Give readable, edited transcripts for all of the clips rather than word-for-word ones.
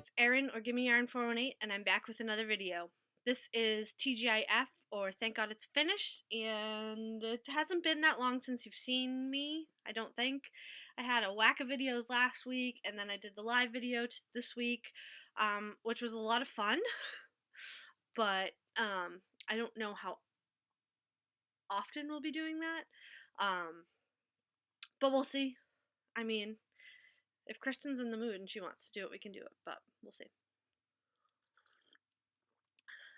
it's Erin or Gimme Yarn 418 and I'm back with another video. This is TGIF or Thank God It's Finished, and it hasn't been that long since you've seen me, I don't think. I had a whack of videos last week and then I did the live video this week, which was a lot of fun, but I don't know how often we'll be doing that, but we'll see. I mean, if Kristen's in the mood and she wants to do it, we can do it, but we'll see.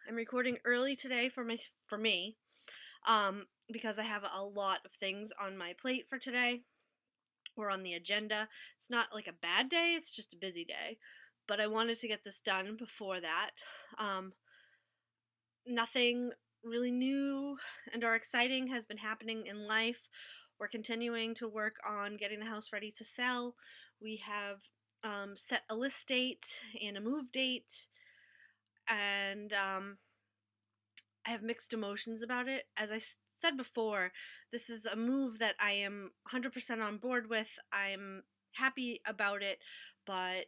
I'm recording early today for me, because I have a lot of things on my plate for today, or on the agenda. It's not like a bad day, it's just a busy day, but I wanted to get this done before that. Nothing really new and or exciting has been happening in life. We're continuing to work on getting the house ready to sell. We have set a list date and a move date, and I have mixed emotions about it. As I said before, this is a move that I am 100% on board with. I'm happy about it, but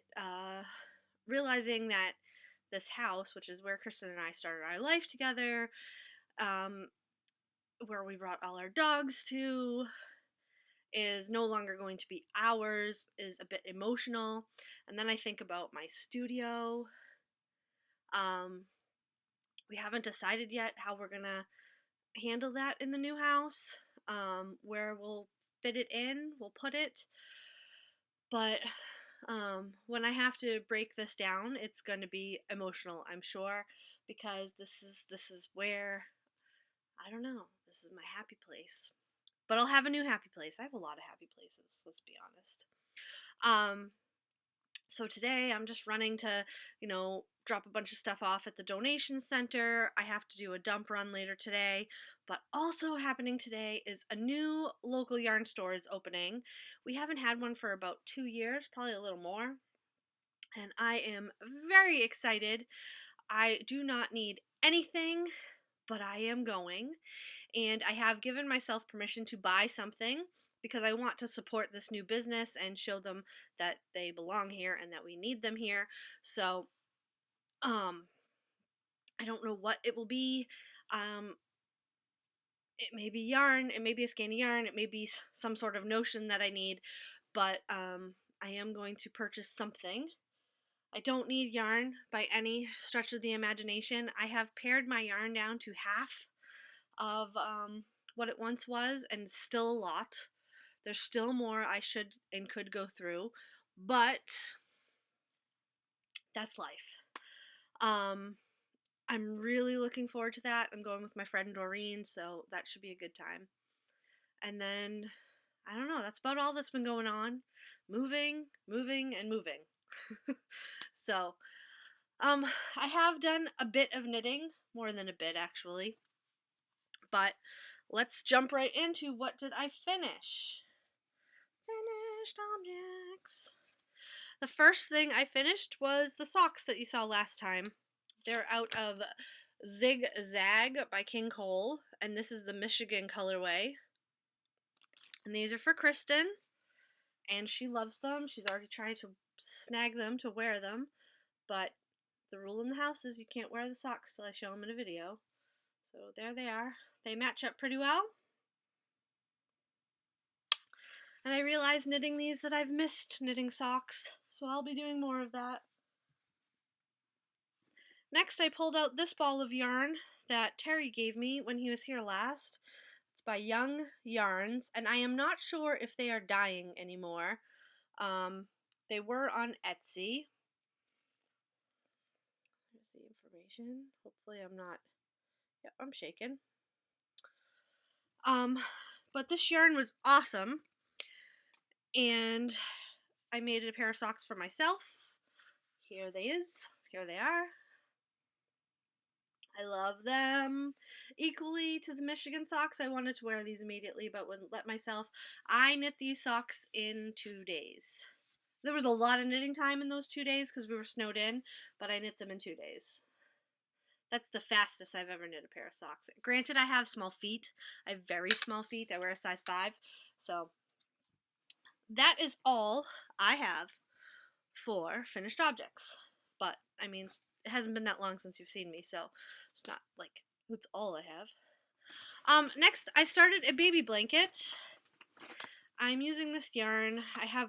realizing that this house, which is where Kristen and I started our life together, where we brought all our dogs to, is no longer going to be ours, is a bit emotional. And then I think about my studio. We haven't decided yet how we're gonna handle that in the new house, where we'll fit it in, we'll put it. But when I have to break this down, it's going to be emotional, I'm sure, because this is where, I don't know, this is my happy place. But I'll have a new happy place. I have a lot of happy places, let's be honest. So today I'm just running to, drop a bunch of stuff off at the donation center. I have to do a dump run later today, but also happening today is a new local yarn store is opening. We haven't had one for about 2 years, probably a little more, and I am very excited. I do not need anything, but I am going, and I have given myself permission to buy something because I want to support this new business and show them that they belong here and that we need them here. So I don't know what it will be. It may be yarn, it may be a skein of yarn, it may be some sort of notion that I need, but I am going to purchase something. I don't need yarn by any stretch of the imagination. I have pared my yarn down to half of what it once was, and still a lot. There's still more I should and could go through, but that's life. I'm really looking forward to that. I'm going with my friend Doreen, so that should be a good time. And then, I don't know, that's about all that's been going on. Moving, and moving. So, I have done a bit of knitting, more than a bit actually. But let's jump right into what did I finish. Finished objects. The first thing I finished was the socks that you saw last time. They're out of Zig Zag by King Cole, and this is the Michigan colorway. And these are for Kristen, and she loves them. She's already tried to snag them to wear them, but the rule in the house is you can't wear the socks till I show them in a video. So there they are. They match up pretty well. And I realized knitting these that I've missed knitting socks, so I'll be doing more of that. Next, I pulled out this ball of yarn that Terry gave me when he was here last. It's by Young Yarns, and I am not sure if they are dyeing anymore. They were on Etsy. Here's the information. Hopefully I'm not... Yep, I'm shaking. But this yarn was awesome, and I made a pair of socks for myself. Here they are. I love them equally to the Michigan socks. I wanted to wear these immediately, but wouldn't let myself. I knit these socks in 2 days. There was a lot of knitting time in those 2 days because we were snowed in, but I knit them in 2 days. That's the fastest I've ever knit a pair of socks. Granted, I have small feet. I have very small feet. I wear a size 5. So that is all I have for finished objects. but I mean, it hasn't been that long since you've seen me, so it's not like that's all I have. Next, I started a baby blanket. I'm using this yarn. I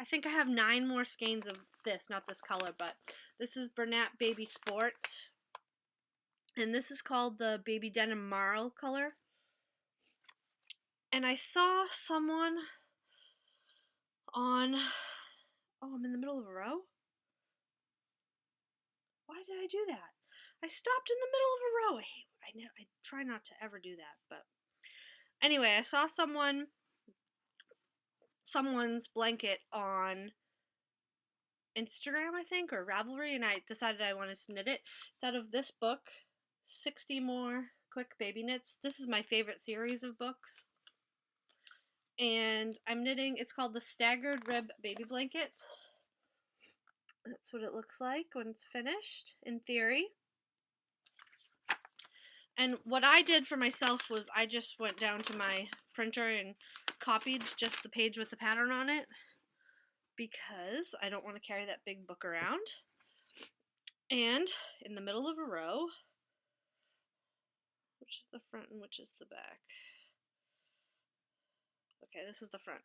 think I have 9 more skeins of this, not this color, but this is Bernat Baby Sport. And this is called the Baby Denim Marl color. And I saw someone on, oh, I'm in the middle of a row? Why did I do that? I stopped in the middle of a row. I try not to ever do that, but anyway, I saw someone's blanket on Instagram, I think, or Ravelry, and I decided I wanted to knit it. It's out of this book, 60 More Quick Baby Knits. This is my favorite series of books. And I'm knitting, it's called the Staggered Rib Baby Blanket. That's what it looks like when it's finished, in theory. And what I did for myself was I just went down to my printer and copied just the page with the pattern on it, because I don't want to carry that big book around. And in the middle of a row, which is the front and which is the back? Okay, this is the front.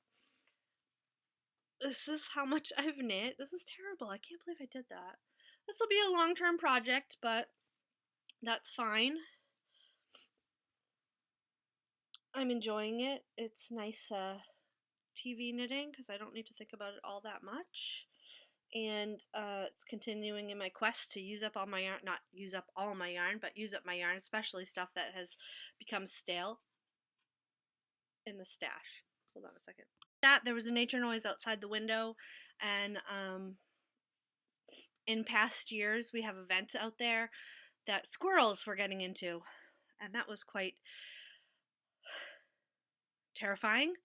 This is how much I've knit. This is terrible. I can't believe I did that. This will be a long-term project, but that's fine. I'm enjoying it. It's nice TV knitting because I don't need to think about it all that much. And it's continuing in my quest to use up all my yarn, not use up all my yarn, but use up my yarn, especially stuff that has become stale in the stash. Hold on a second. There was a nature noise outside the window, and in past years we have a vent out there that squirrels were getting into, and that was quite terrifying.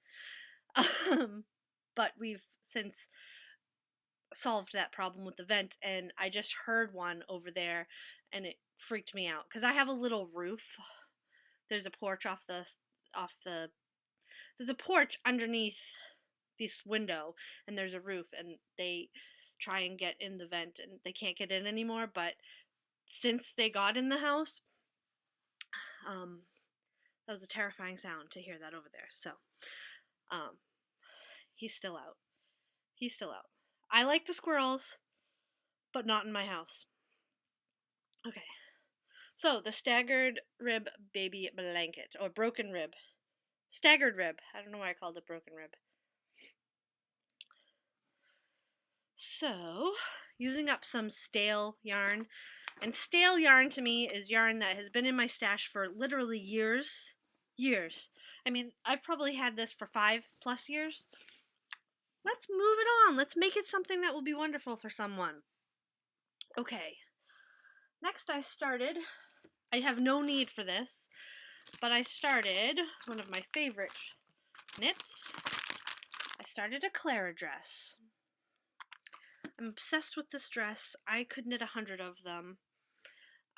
But we've since solved that problem with the vent, and I just heard one over there and it freaked me out because I have a little roof. There's a porch there's a porch underneath this window, and there's a roof, and they try and get in the vent and they can't get in anymore. But since they got in the house, that was a terrifying sound to hear that over there. So he's still out. I like the squirrels, but not in my house. Okay. So, the Staggered Rib Baby Blanket, or Broken Rib. Staggered Rib. I don't know why I called it Broken Rib. So, using up some stale yarn. And stale yarn to me is yarn that has been in my stash for literally years. Years. I mean, I've probably had this for 5+ years. Let's move it on. Let's make it something that will be wonderful for someone. Okay. Next I have no need for this, but I started one of my favorite knits. I started a Clara dress. I'm obsessed with this dress. I could knit 100 of them.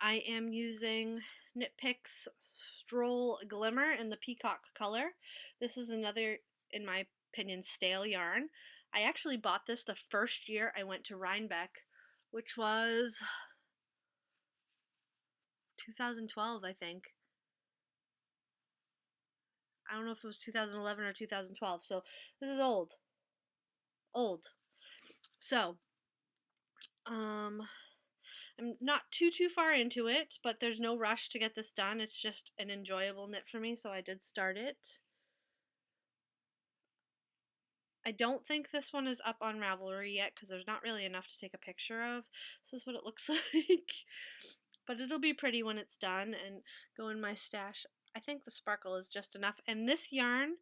I am using Knit Picks Stroll Glimmer in the peacock color. This is another, in my opinion, stale yarn. I actually bought this the first year I went to Rhinebeck, which was 2012, I think. I don't know if it was 2011 or 2012, so this is old. So, I'm not too far into it, but there's no rush to get this done. It's just an enjoyable knit for me, so I did start it. I don't think this one is up on Ravelry yet because there's not really enough to take a picture of. This is what it looks like. But it'll be pretty when it's done and go in my stash. I think the sparkle is just enough. And this yarn,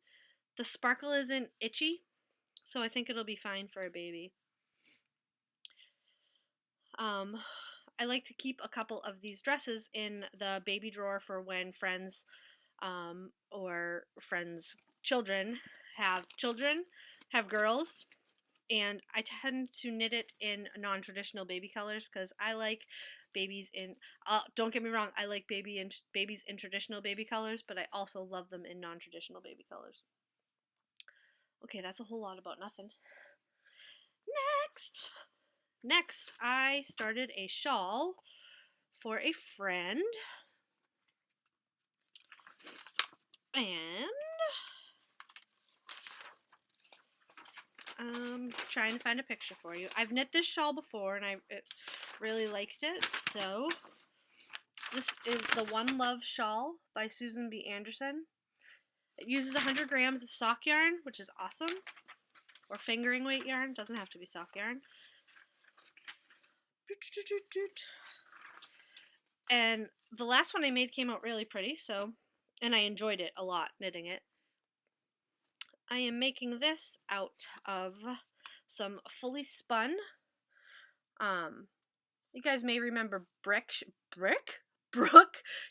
the sparkle isn't itchy, so I think it'll be fine for a baby. I like to keep a couple of these dresses in the baby drawer for when friends or friends' children, have girls. And I tend to knit it in non-traditional baby colors because I like babies in, don't get me wrong, I like babies in traditional baby colors, but I also love them in non-traditional baby colors. Okay, that's a whole lot about nothing. Next! Next, I started a shawl for a friend. And I'm trying to find a picture for you. I've knit this shawl before and I really liked it. So this is the One Love Shawl by Susan B. Anderson. It uses 100 grams of sock yarn, which is awesome. Or fingering weight yarn. Doesn't have to be sock yarn. And the last one I made came out really pretty, and I enjoyed it a lot, knitting it. I am making this out of some fully spun. You guys may remember Brooke.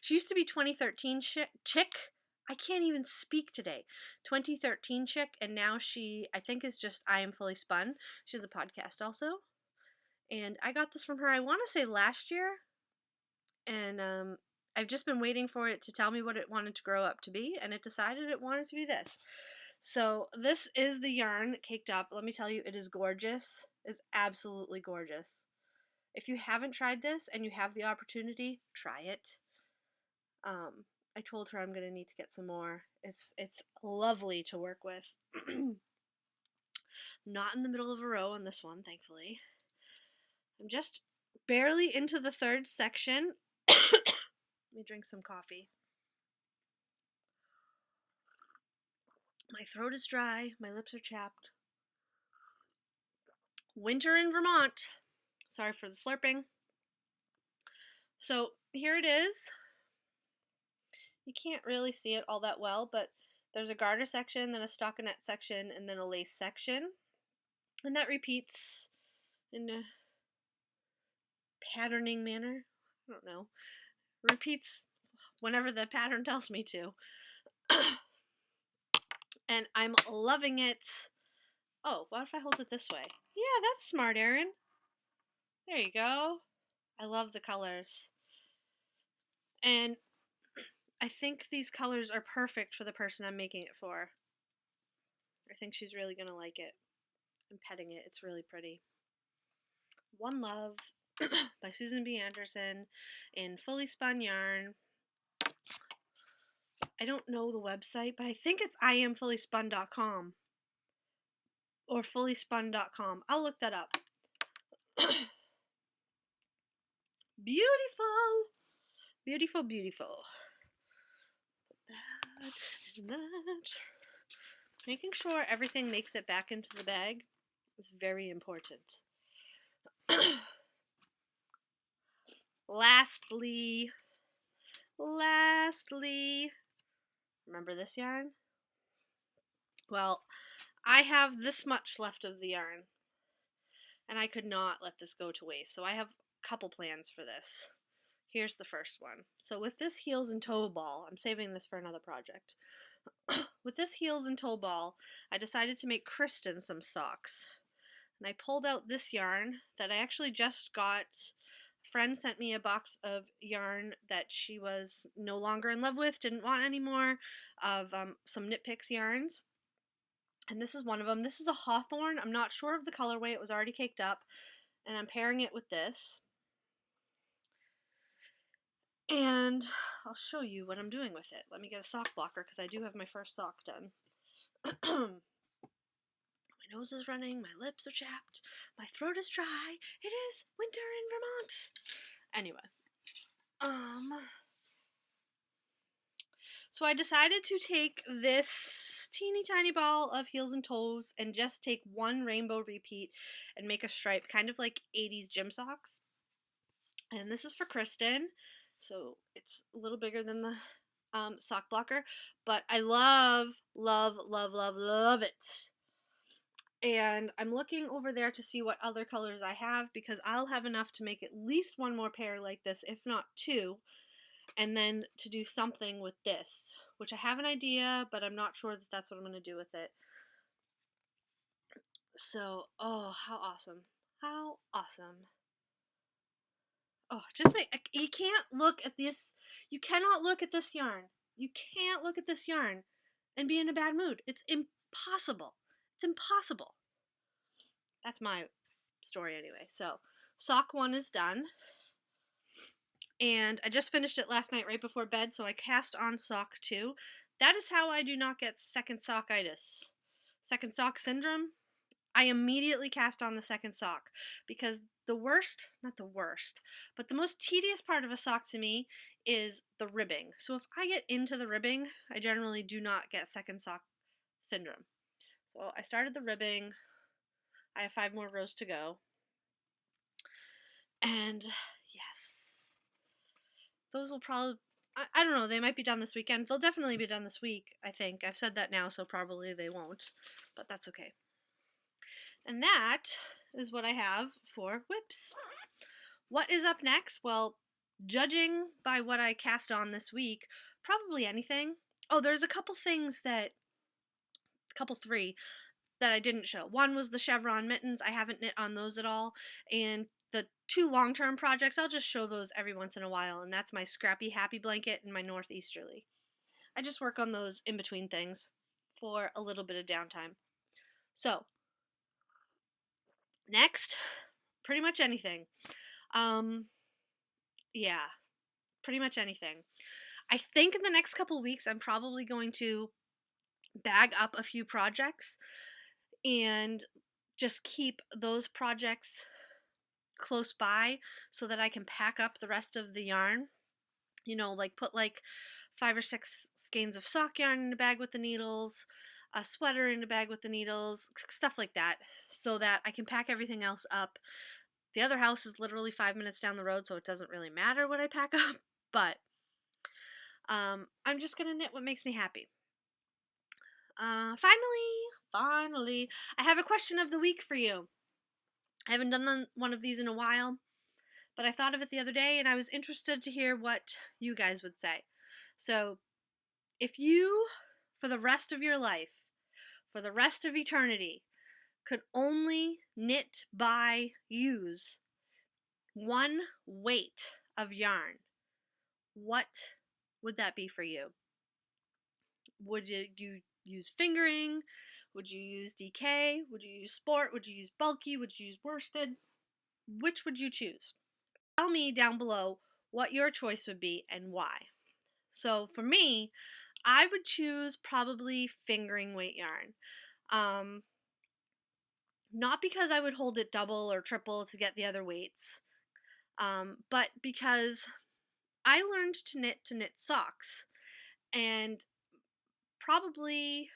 She used to be 2013 Chick. I can't even speak today. 2013 Chick, and now she, I think, is just I Am Fully Spun. She has a podcast also. And I got this from her, I want to say last year. And I've just been waiting for it to tell me what it wanted to grow up to be, and it decided it wanted to be this. So this is the yarn caked up. Let me tell you, it is gorgeous. It's absolutely gorgeous. If you haven't tried this and you have the opportunity, try it. I told her I'm going to need to get some more. It's lovely to work with. Not in the middle of a row on this one, thankfully. I'm just barely into the third section. Let me drink some coffee. My throat is dry. My lips are chapped. Winter in Vermont. Sorry for the slurping. So here it is. You can't really see it all that well, but there's a garter section, then a stockinette section, and then a lace section. And that repeats in a patterning manner. I don't know. Repeats whenever the pattern tells me to. And I'm loving it. Oh, what if I hold it this way? Yeah, that's smart, Erin. There you go. I love the colors. And I think these colors are perfect for the person I'm making it for. I think she's really going to like it. I'm petting it. It's really pretty. One Love by Susan B. Anderson in fully spun yarn. I don't know the website, but I think it's iamfullyspun.com or fullyspun.com. I'll look that up. Beautiful. Beautiful, beautiful. Put that and that. Making sure everything makes it back into the bag is very important. Lastly, remember this yarn? Well, I have this much left of the yarn, and I could not let this go to waste, so I have a couple plans for this. Here's the first one. So with this heels and toe ball, I'm saving this for another project. With this heels and toe ball, I decided to make Kristen some socks. And I pulled out this yarn that I actually just got. A friend sent me a box of yarn that she was no longer in love with, didn't want anymore, of some Knit Picks yarns. And this is one of them. This is a Hawthorn. I'm not sure of the colorway. It was already caked up. And I'm pairing it with this. And I'll show you what I'm doing with it. Let me get a sock blocker because I do have my first sock done. My nose is running, my lips are chapped, my throat is dry. It is winter in Vermont. Anyway, so I decided to take this teeny tiny ball of heels and toes and just take one rainbow repeat and make a stripe, kind of like 80s gym socks. And this is for Kristen, so it's a little bigger than the sock blocker, but I love it. And I'm looking over there to see what other colors I have, because I'll have enough to make at least one more pair like this, if not two, and then to do something with this, which I have an idea, but I'm not sure that that's what I'm going to do with it. So, oh, how awesome. How awesome. Oh, you can't look at this, you cannot look at this yarn. You can't look at this yarn and be in a bad mood. It's impossible. It's impossible. That's my story anyway. So sock 1 is done. And I just finished it last night right before bed, so I cast on sock 2. That is how I do not get second sockitis. Second sock syndrome. I immediately cast on the second sock because the worst, not the worst, but the most tedious part of a sock to me is the ribbing. So if I get into the ribbing, I generally do not get second sock syndrome. So I started the ribbing. I have 5 more rows to go. And yes, those will probably, I don't know, they might be done this weekend. They'll definitely be done this week, I think. I've said that now, so probably they won't, but that's okay. And that is what I have for whips. What is up next? Well, judging by what I cast on this week, probably anything. Oh, there's a couple things that, three, that I didn't show. One was the chevron mittens. I haven't knit on those at all. And the 2 long-term projects, I'll just show those every once in a while. And that's my Scrappy Happy Blanket and my Northeasterly. I just work on those in between things for a little bit of downtime. So, next, pretty much anything. Yeah, pretty much anything. I think in the next couple weeks, I'm probably going to bag up a few projects and just keep those projects close by so that I can pack up the rest of the yarn. You know, like put like 5 or 6 skeins of sock yarn in a bag with the needles, a sweater in a bag with the needles, stuff like that, so that I can pack everything else up. The other house is literally 5 minutes down the road, so it doesn't really matter what I pack up, but I'm just gonna knit what makes me happy. Finally, I have a question of the week for you. I haven't done one of these in a while, but I thought of it the other day, and I was interested to hear what you guys would say. So, if you, for the rest of your life, for the rest of eternity, could only knit, buy, use 1 weight of yarn, what would that be for you? Would you use fingering? Would you use DK? Would you use sport? Would you use bulky? Would you use worsted? Which would you choose? Tell me down below what your choice would be and why. So for me, I would choose probably fingering weight yarn. Not because I would hold it double or triple to get the other weights, but because I learned to knit socks, and probably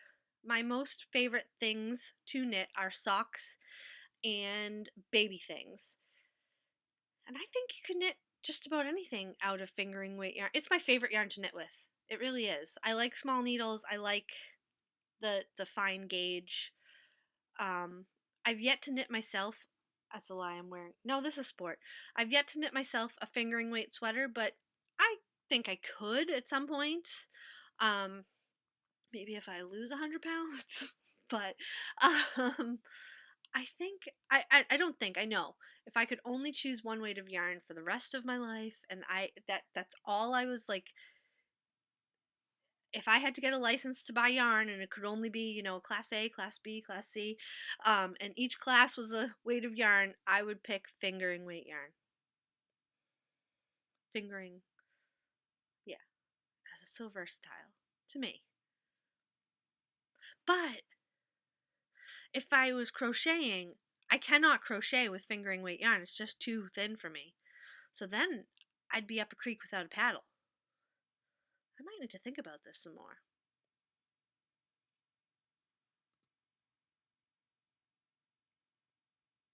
my most favorite things to knit are socks and baby things. And I think you can knit just about anything out of fingering weight yarn. It's my favorite yarn to knit with. It really is. I like small needles. I like the fine gauge. I've yet to knit myself. That's a lie, I'm wearing. No, this is sport. I've yet to knit myself a fingering weight sweater, but I think I could at some point. Maybe if I lose 100 pounds. But I think, I don't think, I know. If I could only choose 1 weight of yarn for the rest of my life, and that's all I was like, if I had to get a license to buy yarn and it could only be, you know, class A, class B, class C, and each class was a weight of yarn, I would pick fingering weight yarn. Fingering, yeah, because it's so versatile to me. But if I was crocheting, I cannot crochet with fingering weight yarn. It's just too thin for me. So then I'd be up a creek without a paddle. I might need to think about this some more.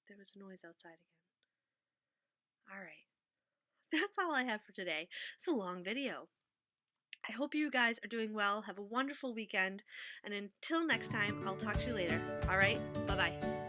There was a noise outside again. Alright. That's all I have for today. It's a long video. I hope you guys are doing well. Have a wonderful weekend. And until next time, I'll talk to you later. Alright? Bye-bye.